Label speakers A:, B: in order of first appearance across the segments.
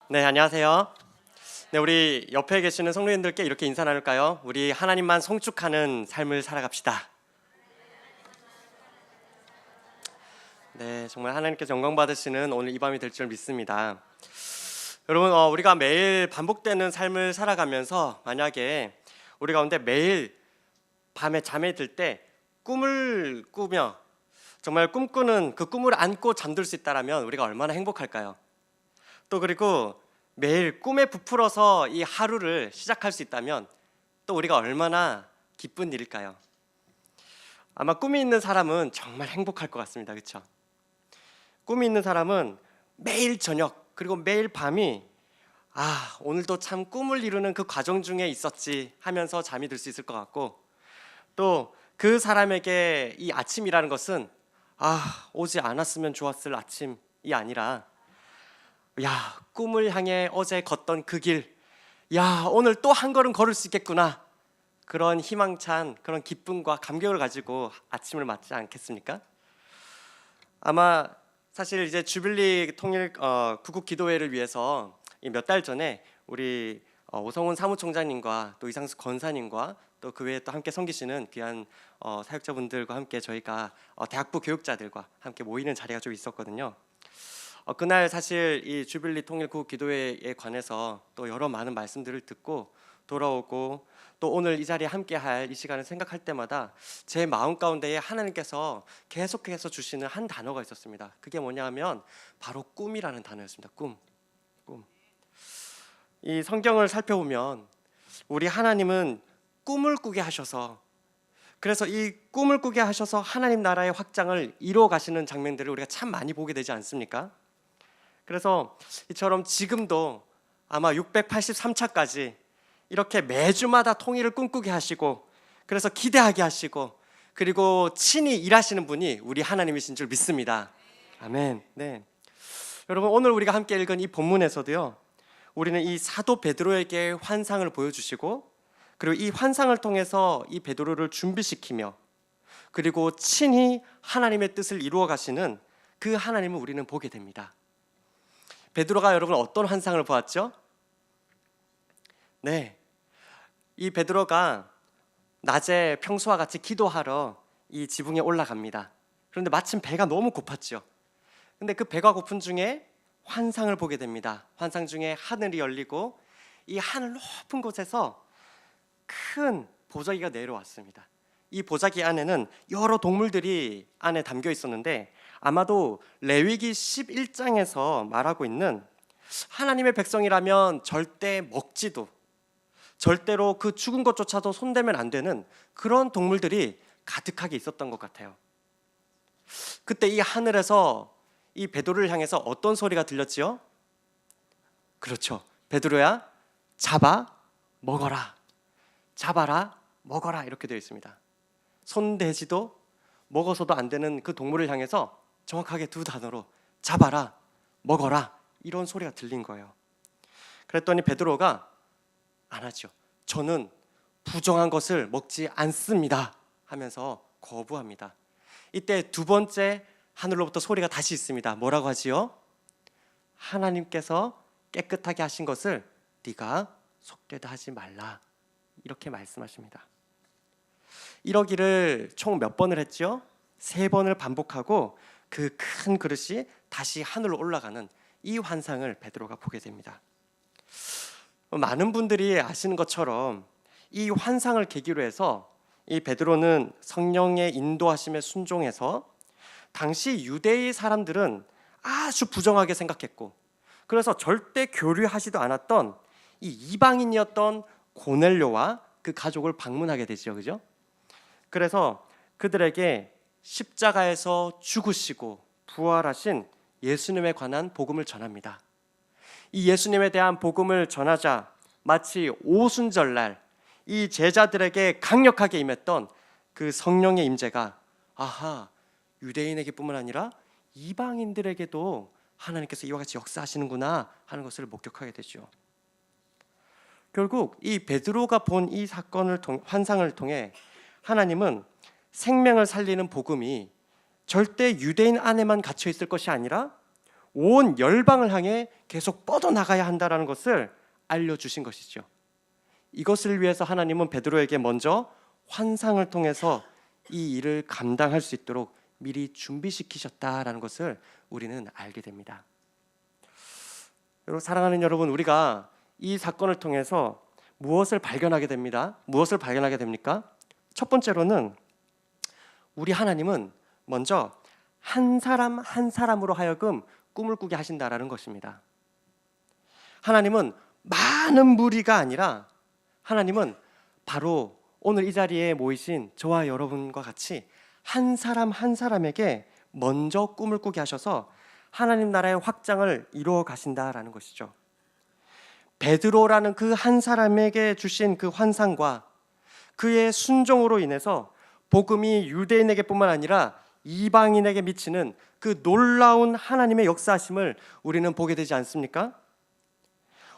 A: 네, 안녕하세요. 네, 우리 옆에 계시는 성도님들께 이렇게 인사 나눌까요? 우리 하나님만 송축하는 삶을 살아갑시다. 네, 정말 하나님께서 영광 받으시는 오늘 이 밤이 될 줄 믿습니다. 여러분, 우리가 매일 반복되는 삶을 살아가면서 만약에 우리 가운데 매일 밤에 잠에 들 때 꿈을 꾸며 정말 꿈꾸는 그 꿈을 안고 잠들 수 있다라면 우리가 얼마나 행복할까요? 또 그리고 매일 꿈에 부풀어서 이 하루를 시작할 수 있다면 또 우리가 얼마나 기쁜 일일까요? 아마 꿈이 있는 사람은 정말 행복할 것 같습니다. 그렇죠? 꿈이 있는 사람은 매일 저녁 그리고 매일 밤이 오늘도 참 꿈을 이루는 그 과정 중에 있었지 하면서 잠이 들 수 있을 것 같고, 또 그 사람에게 이 아침이라는 것은 오지 않았으면 좋았을 아침이 아니라 꿈을 향해 어제 걷던 그 길, 오늘 또 한 걸음 걸을 수 있겠구나, 그런 희망찬 그런 기쁨과 감격을 가지고 아침을 맞지 않겠습니까? 아마 사실 이제 주빌리 통일 구국 기도회를 위해서 몇 달 전에 우리 오성훈 사무총장님과 또 이상수 권사님과 또 그 외에 또 함께 섬기시는 귀한 사역자분들과 함께 저희가 대학부 교육자들과 함께 모이는 자리가 좀 있었거든요. 그날 사실 이 주빌리 통일 구국 기도회에 관해서 또 여러 많은 말씀들을 듣고 돌아오고, 또 오늘 이 자리에 함께할 이 시간을 생각할 때마다 제 마음 가운데에 하나님께서 계속해서 주시는 한 단어가 있었습니다. 그게 뭐냐면 바로 꿈이라는 단어였습니다. 꿈. 이 성경을 살펴보면 우리 하나님은 꿈을 꾸게 하셔서, 그래서 이 꿈을 꾸게 하셔서 하나님 나라의 확장을 이루어 가시는 장면들을 우리가 참 많이 보게 되지 않습니까? 그래서 이처럼 지금도 아마 683차까지 이렇게 매주마다 통일을 꿈꾸게 하시고, 그래서 기대하게 하시고, 그리고 친히 일하시는 분이 우리 하나님이신 줄 믿습니다. 아멘. 네. 여러분, 오늘 우리가 함께 읽은 이 본문에서도요, 우리는 이 사도 베드로에게 환상을 보여주시고, 그리고 이 환상을 통해서 이 베드로를 준비시키며, 그리고 친히 하나님의 뜻을 이루어 가시는 그 하나님을 우리는 보게 됩니다. 베드로가 여러분 어떤 환상을 보았죠? 네, 이 베드로가 낮에 평소와 같이 기도하러 이 지붕에 올라갑니다. 그런데 마침 배가 너무 고팠죠. 근데 그 배가 고픈 중에 환상을 보게 됩니다. 환상 중에 하늘이 열리고 이 하늘 높은 곳에서 큰 보자기가 내려왔습니다. 이 보자기 안에는 여러 동물들이 안에 담겨 있었는데, 아마도 레위기 11장에서 말하고 있는 하나님의 백성이라면 절대 먹지도, 절대로 그 죽은 것조차도 손대면 안 되는 그런 동물들이 가득하게 있었던 것 같아요. 그때 이 하늘에서 이 베드로를 향해서 어떤 소리가 들렸지요? 그렇죠. 베드로야, 잡아 먹어라. 잡아라 먹어라, 이렇게 되어 있습니다. 손대지도 먹어서도 안 되는 그 동물을 향해서 정확하게 두 단어로 잡아라 먹어라, 이런 소리가 들린 거예요. 그랬더니 베드로가 안 하죠. 저는 부정한 것을 먹지 않습니다 하면서 거부합니다. 이때 두 번째 하늘로부터 소리가 다시 있습니다. 뭐라고 하지요? 하나님께서 깨끗하게 하신 것을 네가 속되다 하지 말라, 이렇게 말씀하십니다. 이러기를 총 몇 번을 했죠? 3번을 반복하고 그 큰 그릇이 다시 하늘로 올라가는 이 환상을 베드로가 보게 됩니다. 많은 분들이 아시는 것처럼 이 환상을 계기로 해서 이 베드로는 성령의 인도하심에 순종해서, 당시 유대의 사람들은 아주 부정하게 생각했고, 그래서 절대 교류하지도 않았던 이 이방인이었던 고넬료와 그 가족을 방문하게 되죠. 그죠? 그래서 그들에게 십자가에서 죽으시고 부활하신 예수님에 관한 복음을 전합니다. 이 예수님에 대한 복음을 전하자 마치 오순절날 이 제자들에게 강력하게 임했던 그 성령의 임재가 유대인에게뿐만 아니라 이방인들에게도 하나님께서 이와 같이 역사하시는구나 하는 것을 목격하게 되죠. 결국 이 베드로가 본 이 사건을 환상을 통해 하나님은 생명을 살리는 복음이 절대 유대인 안에만 갇혀 있을 것이 아니라 온 열방을 향해 계속 뻗어나가야 한다는 것을 알려주신 것이죠. 이것을 위해서 하나님은 베드로에게 먼저 환상을 통해서 이 일을 감당할 수 있도록 미리 준비시키셨다라는 것을 우리는 알게 됩니다. 여러분, 사랑하는 여러분, 우리가 이 사건을 통해서 무엇을 발견하게 됩니다? 무엇을 발견하게 됩니까? 첫 번째로는 우리 하나님은 먼저 한 사람 한 사람으로 하여금 꿈을 꾸게 하신다라는 것입니다. 하나님은 많은 무리가 아니라 하나님은 바로 오늘 이 자리에 모이신 저와 여러분과 같이 한 사람 한 사람에게 먼저 꿈을 꾸게 하셔서 하나님 나라의 확장을 이루어 가신다라는 것이죠. 베드로라는 그 한 사람에게 주신 그 환상과 그의 순종으로 인해서 복음이 유대인에게뿐만 아니라 이방인에게 미치는 그 놀라운 하나님의 역사하심을 우리는 보게 되지 않습니까?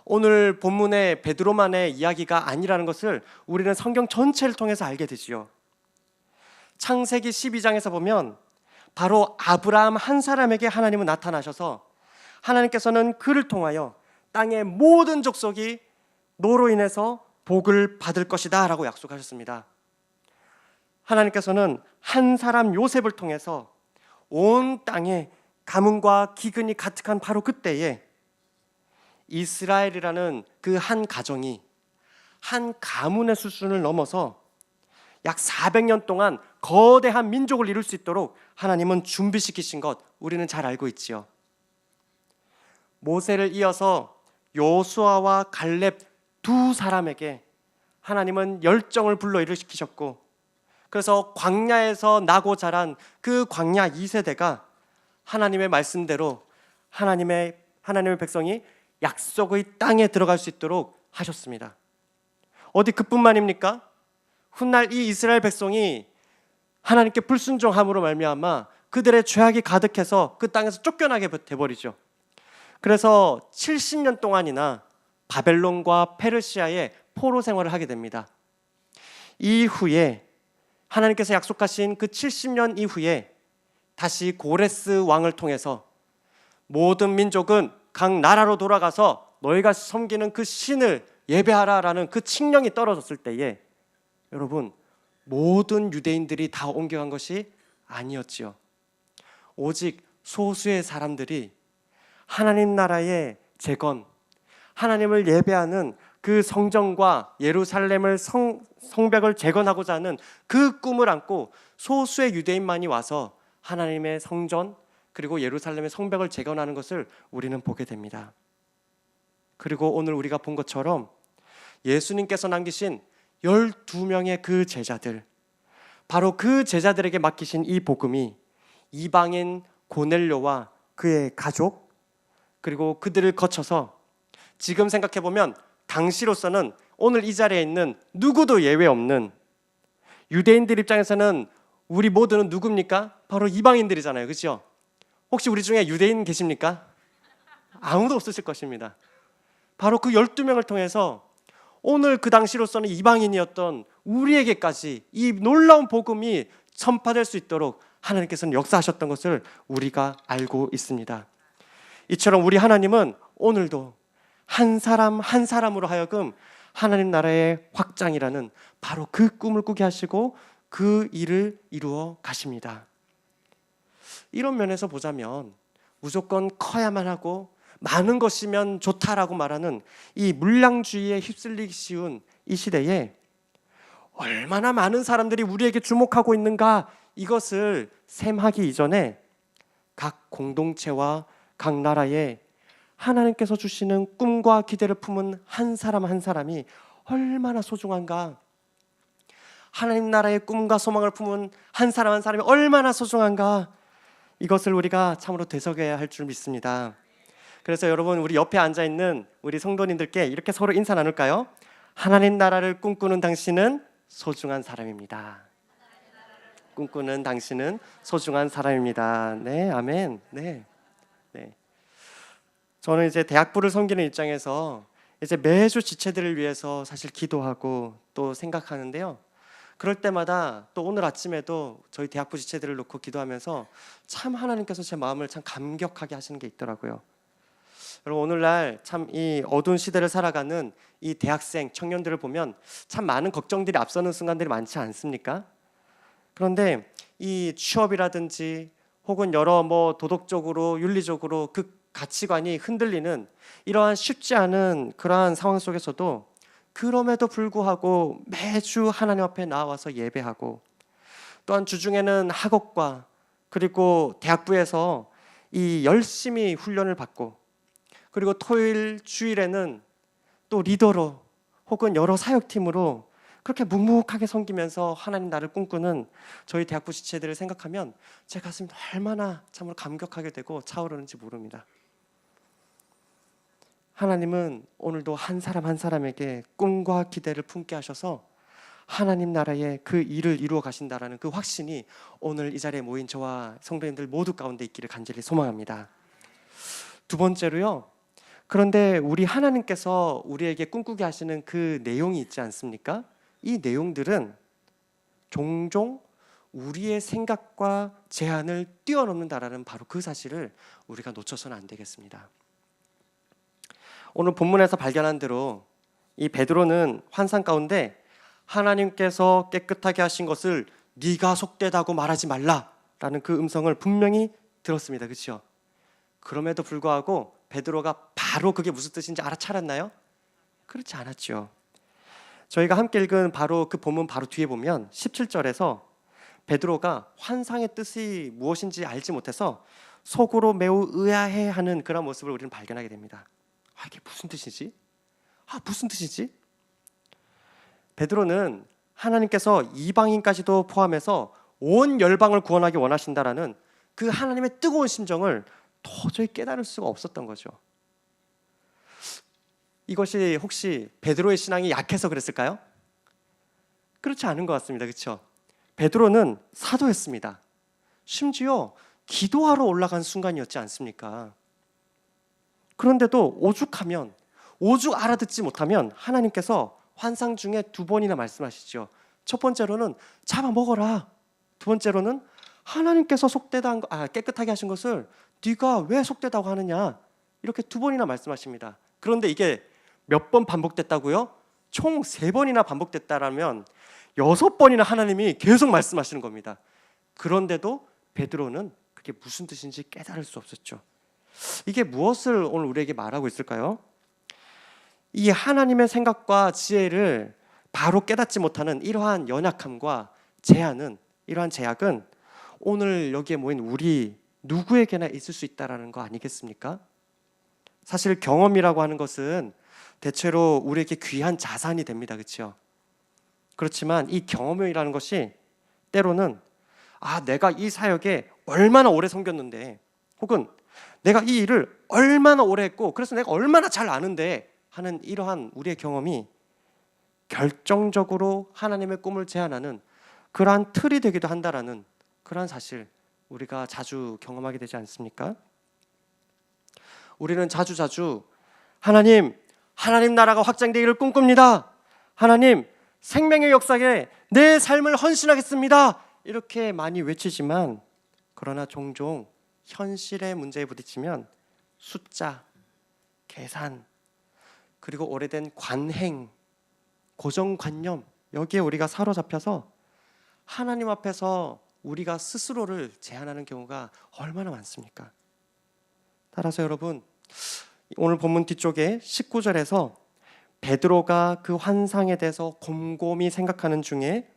A: 오늘 본문의 베드로만의 이야기가 아니라는 것을 우리는 성경 전체를 통해서 알게 되지요. 창세기 12장에서 보면 바로 아브라함 한 사람에게 하나님은 나타나셔서 하나님께서는 그를 통하여 땅의 모든 족속이 너로 인해서 복을 받을 것이다 라고 약속하셨습니다. 하나님께서는 한 사람 요셉을 통해서 온 땅에 가뭄과 기근이 가득한 바로 그때에 이스라엘이라는 그 한 가정이 한 가문의 수준을 넘어서 약 400년 동안 거대한 민족을 이룰 수 있도록 하나님은 준비시키신 것 우리는 잘 알고 있지요. 모세를 이어서 여호수아와 갈렙 두 사람에게 하나님은 열정을 불러일으키셨고, 그래서 광야에서 나고 자란 그 광야 2세대가 하나님의 말씀대로 하나님의 백성이 약속의 땅에 들어갈 수 있도록 하셨습니다. 어디 그뿐만입니까? 훗날 이 이스라엘 백성이 하나님께 불순종함으로 말미암아 그들의 죄악이 가득해서 그 땅에서 쫓겨나게 돼버리죠. 그래서 70년 동안이나 바벨론과 페르시아의 포로 생활을 하게 됩니다. 이후에 하나님께서 약속하신 그 70년 이후에 다시 고레스 왕을 통해서 모든 민족은 각 나라로 돌아가서 너희가 섬기는 그 신을 예배하라라는 그 칙령이 떨어졌을 때에 여러분, 모든 유대인들이 다 옮겨간 것이 아니었지요. 오직 소수의 사람들이 하나님 나라의 재건, 하나님을 예배하는 그 성전과 예루살렘을 성벽을 재건하고자 하는 그 꿈을 안고 소수의 유대인만이 와서 하나님의 성전 그리고 예루살렘의 성벽을 재건하는 것을 우리는 보게 됩니다. 그리고 오늘 우리가 본 것처럼 예수님께서 남기신 12명의 그 제자들, 바로 그 제자들에게 맡기신 이 복음이 이방인 고넬료와 그의 가족, 그리고 그들을 거쳐서 지금 생각해보면 당시로서는 오늘 이 자리에 있는 누구도 예외 없는 유대인들 입장에서는 우리 모두는 누굽니까? 바로 이방인들이잖아요. 그렇죠? 혹시 우리 중에 유대인 계십니까? 아무도 없으실 것입니다. 바로 그 12명을 통해서 오늘 그 당시로서는 이방인이었던 우리에게까지 이 놀라운 복음이 전파될 수 있도록 하나님께서는 역사하셨던 것을 우리가 알고 있습니다. 이처럼 우리 하나님은 오늘도 한 사람 한 사람으로 하여금 하나님 나라의 확장이라는 바로 그 꿈을 꾸게 하시고 그 일을 이루어 가십니다. 이런 면에서 보자면 무조건 커야만 하고 많은 것이면 좋다라고 말하는 이 물량주의에 휩쓸리기 쉬운 이 시대에 얼마나 많은 사람들이 우리에게 주목하고 있는가, 이것을 셈하기 이전에 각 공동체와 각 나라에 하나님께서 주시는 꿈과 기대를 품은 한 사람 한 사람이 얼마나 소중한가, 하나님 나라의 꿈과 소망을 품은 한 사람 한 사람이 얼마나 소중한가, 이것을 우리가 참으로 되새겨야 할 줄 믿습니다. 그래서 여러분, 우리 옆에 앉아있는 우리 성도님들께 이렇게 서로 인사 나눌까요? 하나님 나라를 꿈꾸는 당신은 소중한 사람입니다. 꿈꾸는 당신은 소중한 사람입니다. 네, 아멘. 네. 저는 이제 대학부를 섬기는 입장에서 이제 매주 지체들을 위해서 사실 기도하고 또 생각하는데요. 그럴 때마다 또 오늘 아침에도 저희 대학부 지체들을 놓고 기도하면서 참 하나님께서 제 마음을 참 감격하게 하시는 게 있더라고요. 여러분, 오늘날 참 이 어두운 시대를 살아가는 이 대학생 청년들을 보면 참 많은 걱정들이 앞서는 순간들이 많지 않습니까? 그런데 이 취업이라든지 혹은 여러 도덕적으로 윤리적으로 그 가치관이 흔들리는 이러한 쉽지 않은 그러한 상황 속에서도 그럼에도 불구하고 매주 하나님 앞에 나와서 예배하고, 또한 주중에는 학업과 그리고 대학부에서 이 열심히 훈련을 받고, 그리고 토요일 주일에는 또 리더로 혹은 여러 사역팀으로 그렇게 묵묵하게 섬기면서 하나님 나를 꿈꾸는 저희 대학부 지체들을 생각하면 제 가슴이 얼마나 참으로 감격하게 되고 차오르는지 모릅니다. 하나님은 오늘도 한 사람 한 사람에게 꿈과 기대를 품게 하셔서 하나님 나라의 그 일을 이루어 가신다라는 그 확신이 오늘 이 자리에 모인 저와 성도님들 모두 가운데 있기를 간절히 소망합니다. 두 번째로요, 그런데 우리 하나님께서 우리에게 꿈꾸게 하시는 그 내용이 있지 않습니까? 이 내용들은 종종 우리의 생각과 제한을 뛰어넘는다라는 바로 그 사실을 우리가 놓쳐서는 안 되겠습니다. 오늘 본문에서 발견한 대로 이 베드로는 환상 가운데 하나님께서 깨끗하게 하신 것을 네가 속되다고 말하지 말라라는 그 음성을 분명히 들었습니다. 그렇죠? 그럼에도 불구하고 베드로가 바로 그게 무슨 뜻인지 알아차렸나요? 그렇지 않았죠. 저희가 함께 읽은 바로 그 본문 바로 뒤에 보면 17절에서 베드로가 환상의 뜻이 무엇인지 알지 못해서 속으로 매우 의아해하는 그런 모습을 우리는 발견하게 됩니다. 이게 무슨 뜻이지? 무슨 뜻이지? 베드로는 하나님께서 이방인까지도 포함해서 온 열방을 구원하기 원하신다라는 그 하나님의 뜨거운 심정을 도저히 깨달을 수가 없었던 거죠. 이것이 혹시 베드로의 신앙이 약해서 그랬을까요? 그렇지 않은 것 같습니다. 그렇죠? 베드로는 사도였습니다. 심지어 기도하러 올라간 순간이었지 않습니까? 그런데도 오죽 알아듣지 못하면 하나님께서 환상 중에 두 번이나 말씀하시죠. 첫 번째로는 잡아먹어라. 두 번째로는 하나님께서 깨끗하게 하신 것을 네가 왜 속되다고 하느냐, 이렇게 두 번이나 말씀하십니다. 그런데 이게 몇 번 반복됐다고요? 총 3번이나 반복됐다라면 6번이나 하나님이 계속 말씀하시는 겁니다. 그런데도 베드로는 그게 무슨 뜻인지 깨달을 수 없었죠. 이게 무엇을 오늘 우리에게 말하고 있을까요? 이 하나님의 생각과 지혜를 바로 깨닫지 못하는 이러한 연약함과 이러한 제약은 오늘 여기에 모인 우리 누구에게나 있을 수 있다는 거 아니겠습니까? 사실 경험이라고 하는 것은 대체로 우리에게 귀한 자산이 됩니다. 그렇죠? 그렇지만 이 경험이라는 것이 때로는 내가 이 사역에 얼마나 오래 섬겼는데, 혹은 내가 이 일을 얼마나 오래 했고 그래서 내가 얼마나 잘 아는데 하는 이러한 우리의 경험이 결정적으로 하나님의 꿈을 제한하는 그러한 틀이 되기도 한다라는 그러한 사실 우리가 자주 경험하게 되지 않습니까? 우리는 자주 하나님 나라가 확장되기를 꿈꿉니다. 하나님, 생명의 역사에 내 삶을 헌신하겠습니다. 이렇게 많이 외치지만, 그러나 종종 현실의 문제에 부딪히면 숫자, 계산, 그리고 오래된 관행, 고정관념, 여기에 우리가 사로잡혀서 하나님 앞에서 우리가 스스로를 제한하는 경우가 얼마나 많습니까? 따라서 여러분, 오늘 본문 뒤쪽에 19절에서 베드로가 그 환상에 대해서 곰곰이 생각하는 중에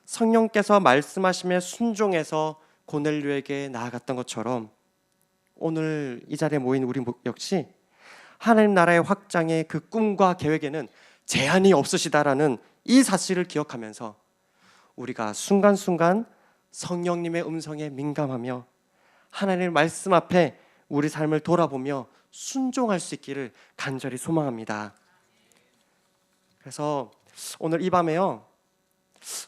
A: 성령께서 말씀하심에 순종해서 고넬료에게 나아갔던 것처럼 오늘 이 자리에 모인 우리 역시 하나님 나라의 확장의 그 꿈과 계획에는 제한이 없으시다라는 이 사실을 기억하면서 우리가 순간순간 성령님의 음성에 민감하며 하나님의 말씀 앞에 우리 삶을 돌아보며 순종할 수 있기를 간절히 소망합니다. 그래서 오늘 이 밤에요,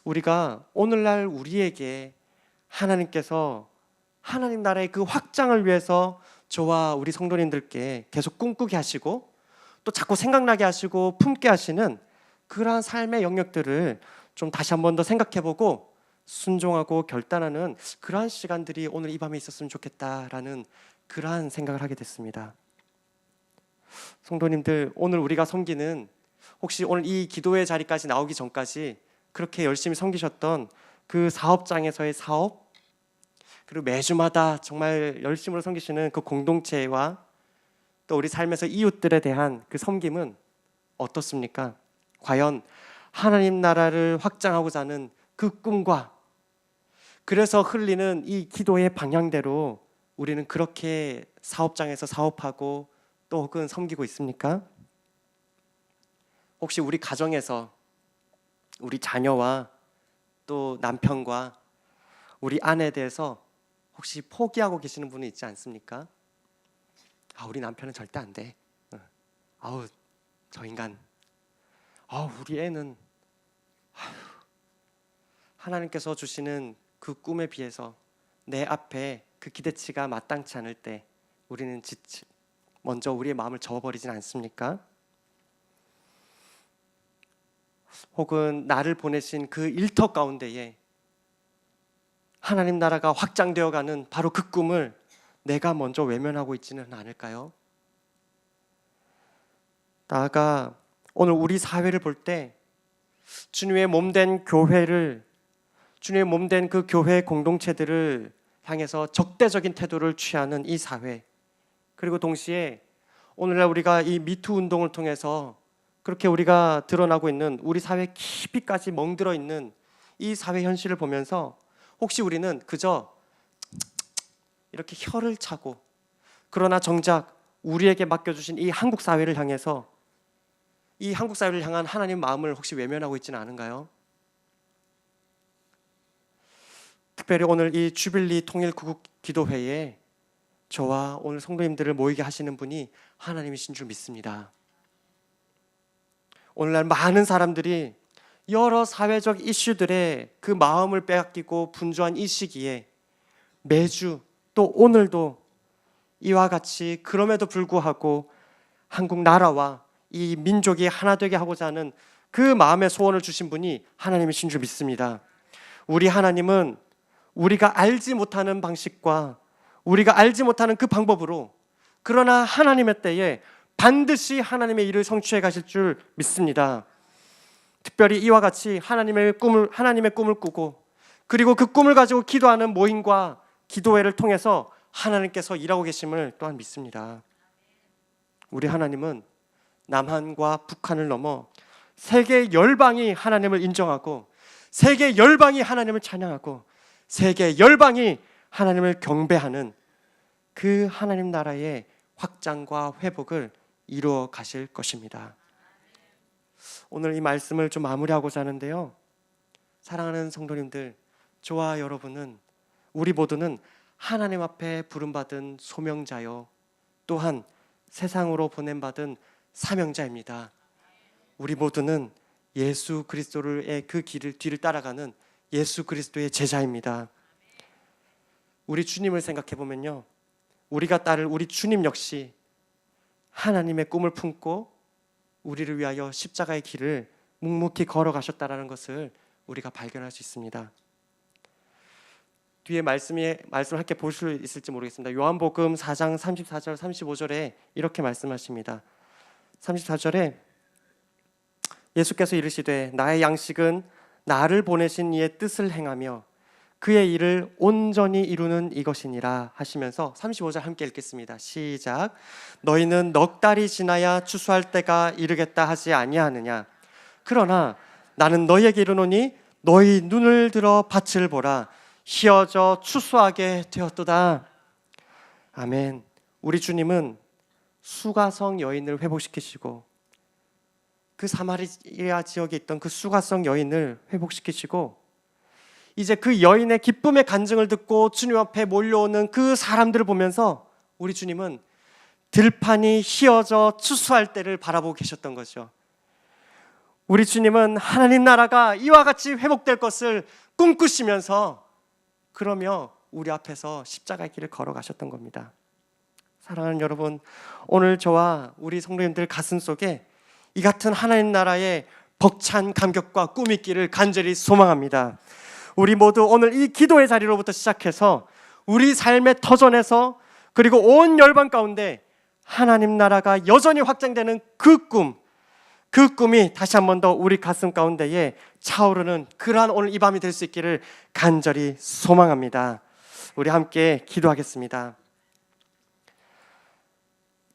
A: 우리가 오늘날 우리에게 하나님께서 하나님 나라의 그 확장을 위해서 저와 우리 성도님들께 계속 꿈꾸게 하시고 또 자꾸 생각나게 하시고 품게 하시는 그러한 삶의 영역들을 좀 다시 한 번 더 생각해보고 순종하고 결단하는 그러한 시간들이 오늘 이 밤에 있었으면 좋겠다라는 그러한 생각을 하게 됐습니다. 성도님들, 오늘 우리가 섬기는, 혹시 오늘 이 기도의 자리까지 나오기 전까지 그렇게 열심히 섬기셨던 그 사업장에서의 사업, 그리고 매주마다 정말 열심으로 섬기시는 그 공동체와 또 우리 삶에서 이웃들에 대한 그 섬김은 어떻습니까? 과연 하나님 나라를 확장하고자 하는 그 꿈과 그래서 흘리는 이 기도의 방향대로 우리는 그렇게 사업장에서 사업하고 또 혹은 섬기고 있습니까? 혹시 우리 가정에서 우리 자녀와 또 남편과 우리 아내에 대해서 혹시 포기하고 계시는 분이 있지 않습니까? 우리 남편은 절대 안 돼. 아우, 저 인간. 우리 애는. 하나님께서 주시는 그 꿈에 비해서 내 앞에 그 기대치가 마땅치 않을 때 우리는 먼저 우리의 마음을 접어버리진 않습니까? 혹은 나를 보내신 그 일터 가운데에 하나님 나라가 확장되어가는 바로 그 꿈을 내가 먼저 외면하고 있지는 않을까요? 나아가 오늘 우리 사회를 볼 때 주님의 몸된 교회를, 주님의 몸된 그 교회 공동체들을 향해서 적대적인 태도를 취하는 이 사회, 그리고 동시에 오늘날 우리가 이 미투 운동을 통해서 그렇게 우리가 드러나고 있는 우리 사회 깊이까지 멍들어 있는 이 사회 현실을 보면서 혹시 우리는 그저 이렇게 혀를 차고, 그러나 정작 우리에게 맡겨주신 이 한국 사회를 향해서, 이 한국 사회를 향한 하나님 마음을 혹시 외면하고 있지는 않은가요? 특별히 오늘 이 주빌리 통일구국 기도회에 저와 오늘 성도님들을 모이게 하시는 분이 하나님이신 줄 믿습니다. 오늘날 많은 사람들이 여러 사회적 이슈들에 그 마음을 빼앗기고 분주한 이 시기에 매주 또 오늘도 이와 같이 그럼에도 불구하고 한국 나라와 이 민족이 하나 되게 하고자 하는 그 마음의 소원을 주신 분이 하나님이신 줄 믿습니다. 우리 하나님은 우리가 알지 못하는 방식과 우리가 알지 못하는 그 방법으로, 그러나 하나님의 때에 반드시 하나님의 일을 성취해 가실 줄 믿습니다. 특별히 이와 같이 하나님의 꿈을 꾸고 그리고 그 꿈을 가지고 기도하는 모임과 기도회를 통해서 하나님께서 일하고 계심을 또한 믿습니다. 우리 하나님은 남한과 북한을 넘어 세계 열방이 하나님을 인정하고 세계 열방이 하나님을 찬양하고 세계 열방이 하나님을 경배하는 그 하나님 나라의 확장과 회복을 이루어 가실 것입니다. 오늘 이 말씀을 좀 마무리하고자 하는데요, 사랑하는 성도님들, 저와 여러분은, 우리 모두는 하나님 앞에 부름받은 소명자요 또한 세상으로 보냄받은 사명자입니다. 우리 모두는 예수 그리스도의 그 뒤를 따라가는 예수 그리스도의 제자입니다. 우리 주님을 생각해 보면요, 우리가 따를 우리 주님 역시 하나님의 꿈을 품고 우리를 위하여 십자가의 길을 묵묵히 걸어가셨다라는 것을 우리가 발견할 수 있습니다. 뒤에 말씀을 함께 볼 수 있을지 모르겠습니다. 요한복음 4장 34절 35절에 이렇게 말씀하십니다. 34절에 예수께서 이르시되 나의 양식은 나를 보내신 이의 뜻을 행하며 그의 일을 온전히 이루는 이것이니라 하시면서 35절 함께 읽겠습니다. 시작. 너희는 넉 달이 지나야 추수할 때가 이르겠다 하지 아니하느냐. 그러나 나는 너희에게 이르노니 너희 눈을 들어 밭을 보라. 희어져 추수하게 되었도다. 아멘. 우리 주님은 수가성 여인을 회복시키시고 그 사마리아 지역에 있던 그 수가성 여인을 회복시키시고 이제 그 여인의 기쁨의 간증을 듣고 주님 앞에 몰려오는 그 사람들을 보면서 우리 주님은 들판이 희어져 추수할 때를 바라보고 계셨던 거죠. 우리 주님은 하나님 나라가 이와 같이 회복될 것을 꿈꾸시면서 그러며 우리 앞에서 십자가의 길을 걸어가셨던 겁니다. 사랑하는 여러분, 오늘 저와 우리 성도님들 가슴 속에 이 같은 하나님 나라의 벅찬 감격과 꿈이 있기를 간절히 소망합니다. 우리 모두 오늘 이 기도의 자리로부터 시작해서 우리 삶의 터전에서 그리고 온 열방 가운데 하나님 나라가 여전히 확장되는 그 꿈이 다시 한 번 더 우리 가슴 가운데에 차오르는 그러한 오늘 이 밤이 될 수 있기를 간절히 소망합니다. 우리 함께 기도하겠습니다.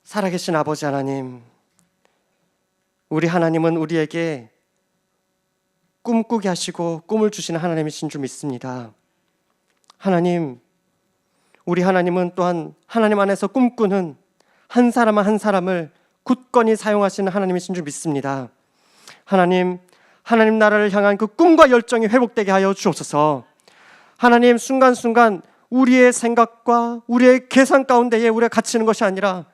A: 살아계신 아버지 하나님, 우리 하나님은 우리에게 꿈꾸게 하시고 꿈을 주시는 하나님이신 줄 믿습니다. 하나님, 우리 하나님은 또한 하나님 안에서 꿈꾸는 한 사람 한 사람을 굳건히 사용하시는 하나님이신 줄 믿습니다. 하나님 나라를 향한 그 꿈과 열정이 회복되게 하여 주옵소서. 하나님, 순간순간 우리의 생각과 우리의 계산 가운데에 우리가 갇히는 것이 아니라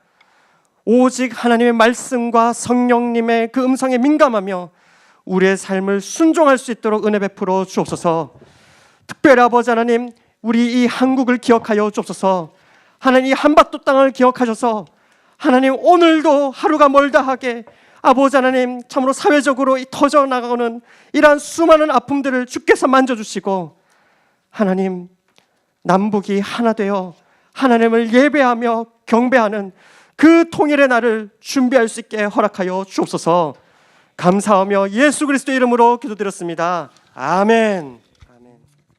A: 오직 하나님의 말씀과 성령님의 그 음성에 민감하며 우리의 삶을 순종할 수 있도록 은혜 베풀어 주옵소서. 특별히 아버지 하나님, 우리 이 한국을 기억하여 주옵소서. 하나님, 이 한반도 땅을 기억하셔서 하나님, 오늘도 하루가 멀다 하게 아버지 하나님, 참으로 사회적으로 터져 나가는 이러한 수많은 아픔들을 주께서 만져주시고 하나님, 남북이 하나 되어 하나님을 예배하며 경배하는 그 통일의 날을 준비할 수 있게 허락하여 주옵소서. 감사하며 예수 그리스도 이름으로 기도드렸습니다. 아멘.